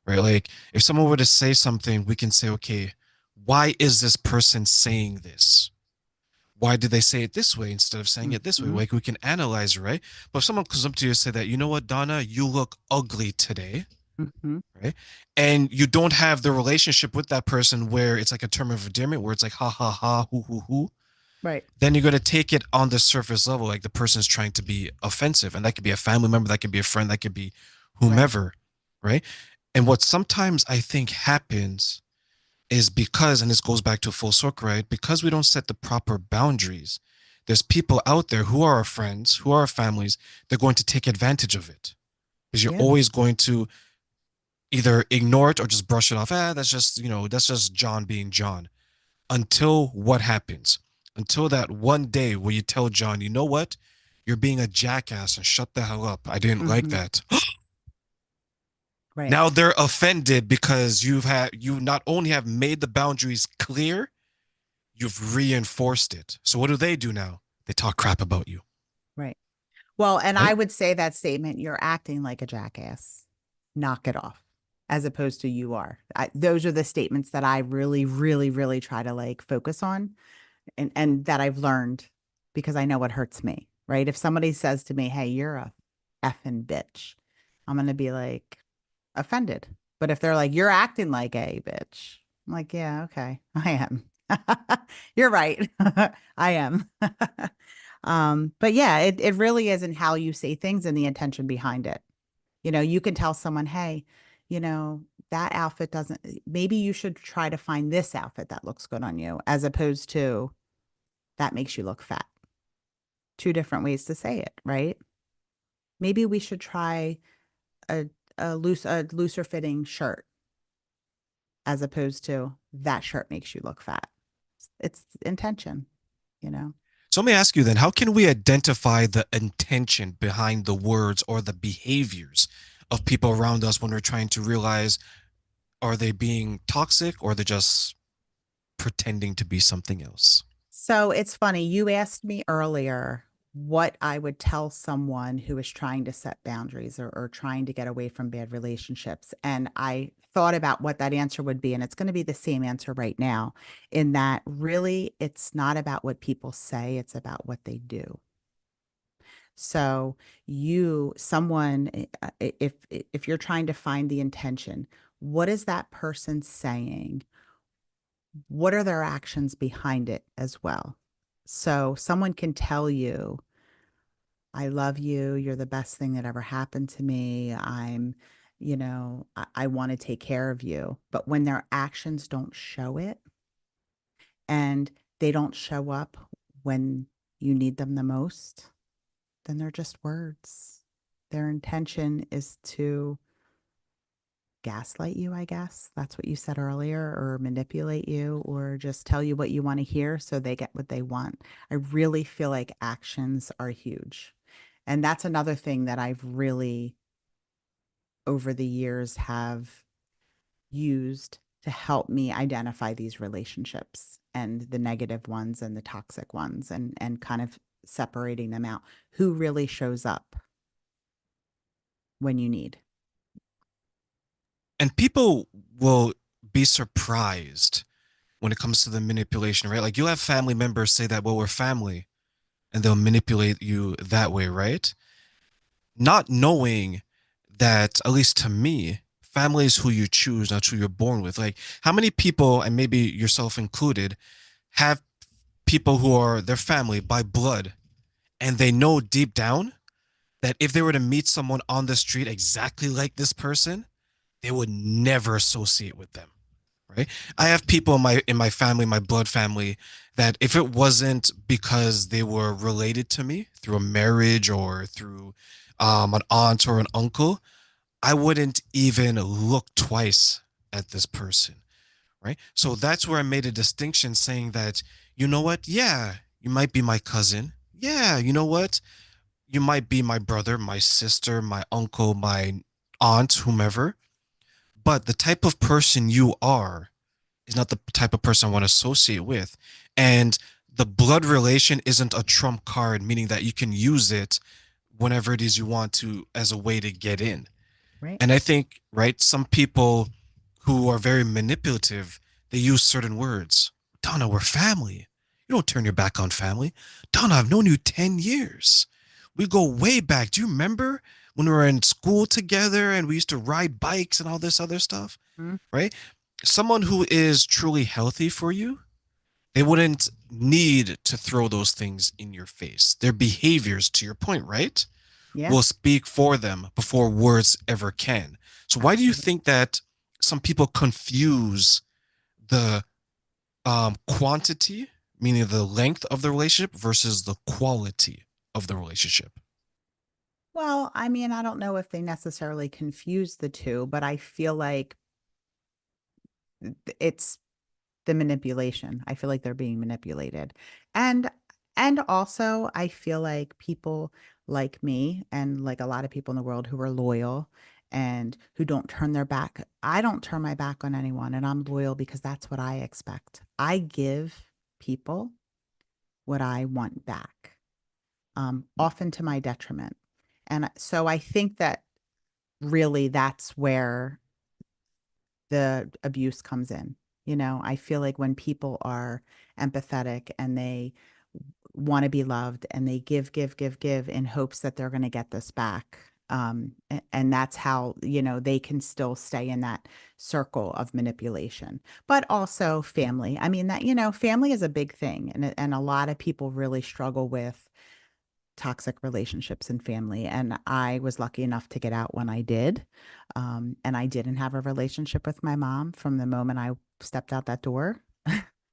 right? Like if someone were to say something, we can say, okay, why is this person saying this? Why did they say it this way instead of saying it this way? Mm-hmm. Like we can analyze it, right? But if someone comes up to you and say that, you know what, Donna, you look ugly today, Mm-hmm. right? And you don't have the relationship with that person where it's like a term of endearment, where it's like ha ha ha, hoo, Right. then you're going to take it on the surface level, like the person's trying to be offensive. And that could be a family member, that could be a friend, that could be Right. whomever, right? And what sometimes I think happens is because, and this goes back to full circle, right? Because we don't set the proper boundaries, there's people out there who are our friends, who are our families, they're going to take advantage of it. Because you're Yeah. always going to either ignore it or just brush it off. That's just, that's just John being John. Until what happens? Until that one day where you tell John, you know what? You're being a jackass and shut the hell up. I didn't like Mm-hmm. that. Right. Now they're offended because you not only have made the boundaries clear, you've reinforced it. So what do now? They talk crap about you, Right. Well, and I right? would say that statement, you're acting like a jackass. Knock it off, as opposed to you are. Those are the statements that I really, really, really try to like focus on, and that I've learned because I know what hurts me, right? If somebody says to me, "Hey, you're a effing bitch," I'm going to be like offended. But if they're like, "You're acting like a bitch," I'm like, "Yeah, okay, I am." You're right. I am. But yeah, it really is in how you say things and the intention behind it. You can tell someone, hey, that outfit doesn't, maybe you should try to find this outfit that looks good on you, as opposed to that makes you look fat. Two different ways to say it, right? Maybe we should try a, a looser fitting shirt, as opposed to that shirt makes you look fat. It's intention, you know? So let me ask you then, how can we identify the intention behind the words or the behaviors of people around us when we're trying to realize, are they being toxic or they're just pretending to be something else? So it's funny, you asked me earlier what I would tell someone who is trying to set boundaries or trying to get away from bad relationships. And I thought about what that answer would be. And it's going to be the same answer right now, in that really it's not about what people say, it's about what they do. So someone, if you're trying to find the intention, what is that person saying? What are their actions behind it as well? So someone can tell you, I love you. You're the best thing that ever happened to me. I want to take care of you. But when their actions don't show it and they don't show up when you need them the most, then they're just words. Their intention is to gaslight you, I guess. That's what you said earlier, or manipulate you, or just tell you what you want to hear so they get what they want. I really feel like actions are huge. And that's another thing that I've really, over the years, have used to help me identify these relationships and the negative ones and the toxic ones and kind of separating them out. Who really shows up when you need? And people will be surprised when it comes to the manipulation, right? Like you'll have family members say that, well, we're family, and they'll manipulate you that way, right? Not knowing that, at least to me, family is who you choose, not who you're born with. Like, how many people, and maybe yourself included, have people who are their family by blood, and they know deep down that if they were to meet someone on the street exactly like this person, they would never associate with them, right? I have people in my family, my blood family, that if it wasn't because they were related to me through a marriage or through an aunt or an uncle, I wouldn't even look twice at this person, right? So that's where I made a distinction saying that, you know what? Yeah, you might be my cousin. Yeah, you know what? You might be my brother, my sister, my uncle, my aunt, whomever. But the type of person you are is not the type of person I want to associate with. And the blood relation isn't a trump card, meaning that you can use it whenever it is you want to as a way to get in. Right. And I think, right, some people who are very manipulative, they use certain words. Donna, we're family. You don't turn your back on family. Donna, I've known you 10 years. We go way back. Do you remember when we were in school together and we used to ride bikes and all this other stuff? Mm, Right? Someone who is truly healthy for you, they wouldn't need to throw those things in your face. Their behaviors, to your point, right, yeah, will speak for them before words ever can. So why do you absolutely. think that some people confuse the quantity, meaning the length of the relationship, versus the quality of the relationship? Well, I mean, I don't know if they necessarily confuse the two, but I feel like it's the manipulation. I feel like they're being manipulated. And also I feel like people like me and like a lot of people in the world who are loyal and who don't turn their back. I don't turn my back on anyone and I'm loyal because that's what I expect. I give people what I want back, often to my detriment. And so I think that really that's where the abuse comes in. I feel like when people are empathetic and they want to be loved and they give, give, give, give in hopes that they're going to get this back. And that's how, they can still stay in that circle of manipulation, but also family. I mean, family is a big thing. And a lot of people really struggle with toxic relationships and family. And I was lucky enough to get out when I did. And I didn't have a relationship with my mom from the moment I stepped out that door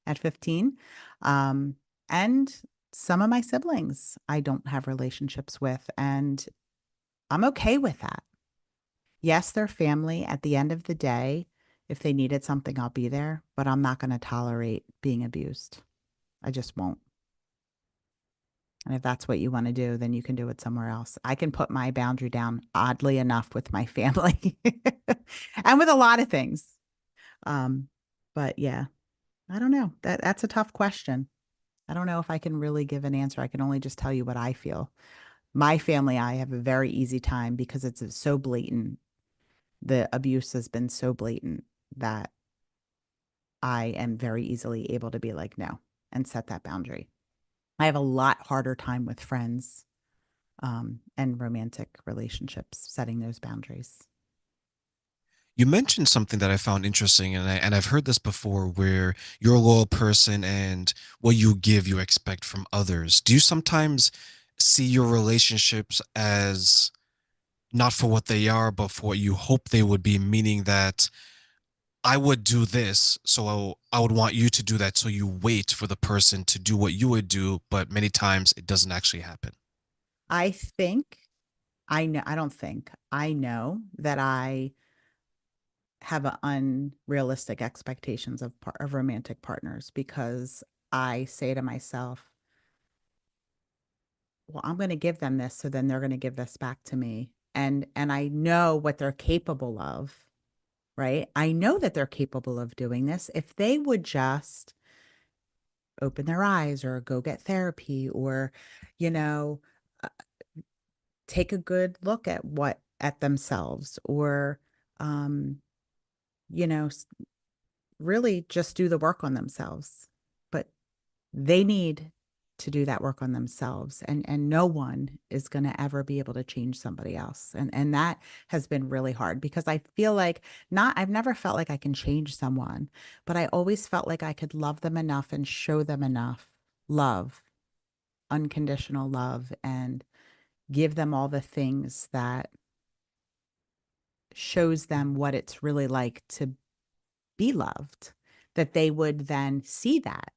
at 15. Um, and some of my siblings I don't have relationships with, and I'm okay with that. Yes, they're family. At the end of the day, if they needed something, I'll be there, but I'm not going to tolerate being abused. I just won't. And if that's what you want to do, then you can do it somewhere else. I can put my boundary down, oddly enough, with my family and with a lot of things. Um, but yeah, I don't know. That's a tough question. I don't know if I can really give an answer. I can only just tell you what I feel. My family, I have a very easy time because it's so blatant. The abuse has been so blatant that I am very easily able to be like, no, and set that boundary. I have a lot harder time with friends, and romantic relationships, setting those boundaries. You mentioned something that I found interesting, and I've heard this before, where you're a loyal person and what you give, you expect from others. Do you sometimes see your relationships as not for what they are, but for what you hope they would be, meaning that I would do this, so I would want you to do that, so you wait for the person to do what you would do, but many times it doesn't actually happen. I think I know, I don't think I know that I have unrealistic expectations of romantic partners because I say to myself, well, I'm going to give them this, so then they're going to give this back to me. And I know what they're capable of, right? I know that they're capable of doing this. If they would just open their eyes or go get therapy or, you know, uh, take a good look at at themselves or, um, you know, really just do the work on themselves. But they need to do that work on themselves, and no one is going to ever be able to change somebody else, and that has been really hard because I feel like not I've never felt like I can change someone, but I always felt like I could love them enough and show them enough love, unconditional love, and give them all the things that shows them what it's really like to be loved, that they would then see that.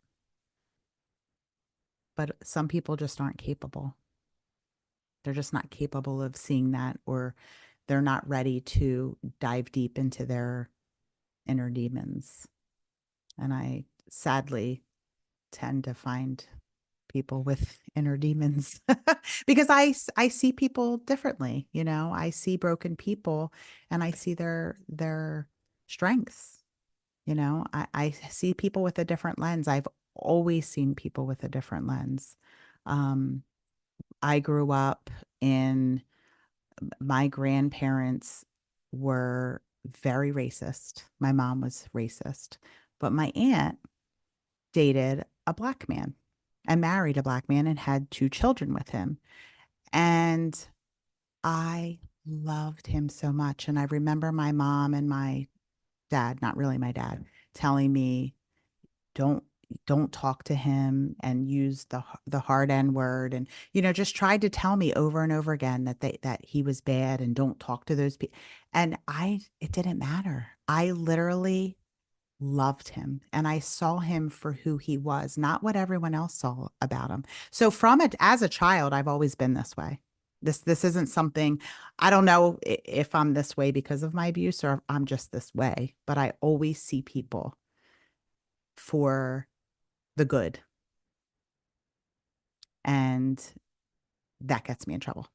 But some people just aren't capable. They're just not capable of seeing that, or they're not ready to dive deep into their inner demons. And I sadly tend to find people with inner demons because I see people differently, you know. I see broken people and I see their strengths, you know. I see people with a different lens. I've always seen people with a different lens. Um, I grew up in my grandparents were very racist. My mom was racist, but my aunt dated a black man and married a black man and had two children with him. And I loved him so much. And I remember my mom and my dad, not really my dad, telling me, don't don't talk to him and use the hard N word, and just tried to tell me over and over again that he was bad and don't talk to those people. And I it didn't matter. I literally loved him and I saw him for who he was, not what everyone else saw about him. So from it, as a child, I've always been this way. This isn't something, I don't know if I'm this way because of my abuse or if I'm just this way, but I always see people for the good. And that gets me in trouble.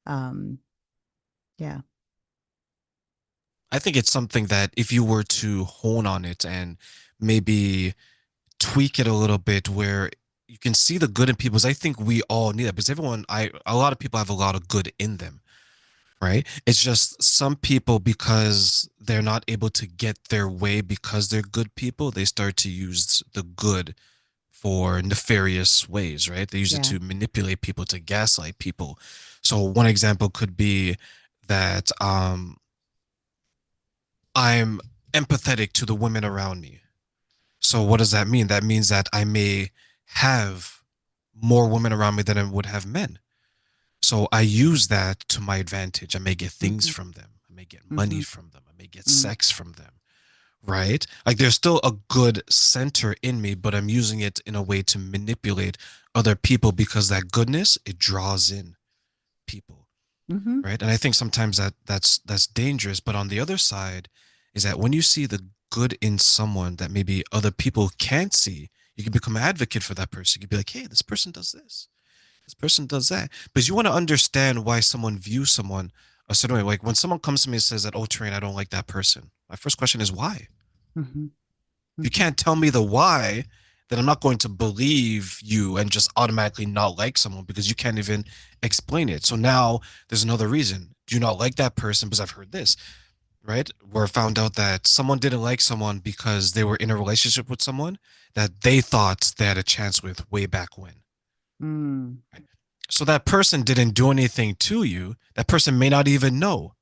um, yeah. I think it's something that if you were to hone on it and maybe tweak it a little bit where you can see the good in people, because I think we all need that, because a lot of people have a lot of good in them, right? It's just some people, because they're not able to get their way because they're good people, they start to use the good for nefarious ways, right? They use it Yeah. to manipulate people, to gaslight people. So one example could be that I'm empathetic to the women around me. So what does that mean? That means that I may have more women around me than I would have men. So I use that to my advantage. I may get things Mm-hmm. from them. I may get money Mm-hmm. from them. I may get sex from them, right? Like there's still a good center in me, but I'm using it in a way to manipulate other people, because that goodness, it draws in people, Mm-hmm. right? And I think sometimes that's dangerous. But on the other side is that when you see the good in someone that maybe other people can't see, You can become an advocate for that person. You can be like, hey, this person does this. This person does that. Because you want to understand why someone views someone a certain way. Like when someone comes to me and says that, oh, Train, I don't like that person. My first question is why? Hmm. If you Hmm. can't tell me the why, then I'm not going to believe you and just automatically not like someone because you can't even explain it. So now there's another reason. Do you not like that person? Because I've heard this, right? Where I found out that someone didn't like someone because they were in a relationship with someone that they thought they had a chance with way back when. Mm. So that person didn't do anything to you. That person may not even know,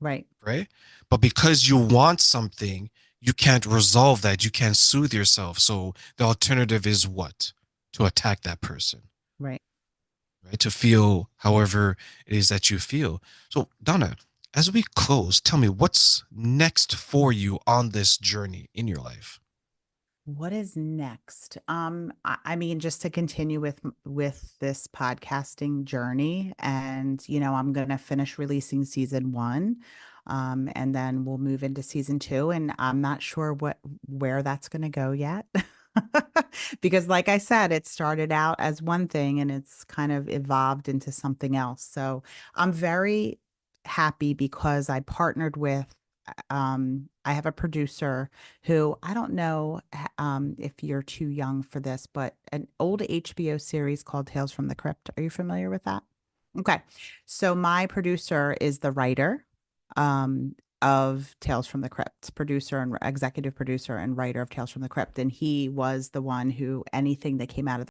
Right. right? But because you want something, you can't resolve that. You can't soothe yourself. So the alternative is what? To attack that person, Right. right? To feel however it is that you feel. So, Donna, as we close, tell me what's next for you on this journey in your life? What is next? I mean, just to continue with this podcasting journey, and I'm gonna finish releasing season one, and then we'll move into season two, and I'm not sure where that's gonna go yet, because, like I said, it started out as one thing and it's kind of evolved into something else. So I'm very happy because I partnered with, I have a producer who I don't know if you're too young for this, but an old HBO series called Tales from the Crypt. Are you familiar with that? Okay. So my producer is the writer of Tales from the Crypt, producer and executive producer and writer of Tales from the Crypt. And he was the one who anything that came out of